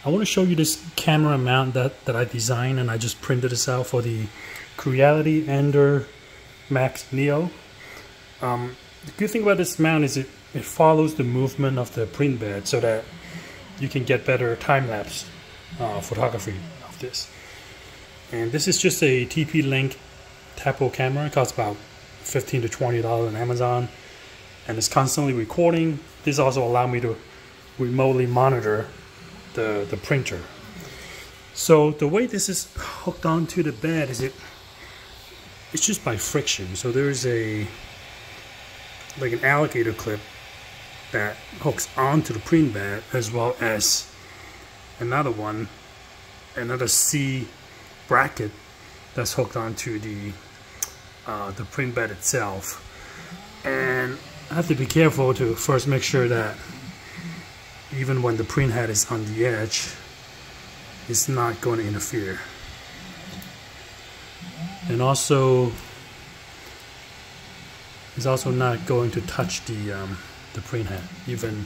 I want to show you this camera mount that I designed, and I just printed this out for the Creality Ender Max Neo. The good thing about this mount is it follows the movement of the print bed so that you can get better time-lapse photography of this. And this is just a TP-Link TAPO camera. It costs about $15 to $20 on Amazon, and it's constantly recording. This also allows me to remotely monitor the printer. So the way this is hooked onto the bed is it's just by friction. So there's like an alligator clip that hooks onto the print bed, as well as another C bracket that's hooked onto the print bed itself. And I have to be careful to first make sure that even when the print head is on the edge, it's not going to interfere. And also, it's also not going to touch the print head, even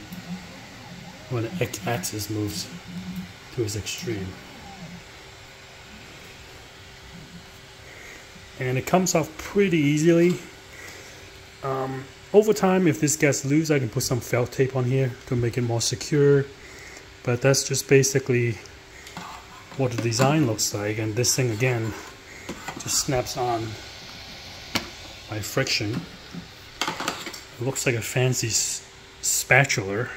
when the X-axis moves to its extreme. And it comes off pretty easily. Over time, if this gets loose, I can put some felt tape on here to make it more secure. But that's just basically what the design looks like. And this thing, again, just snaps on by friction. It looks like a fancy spatula.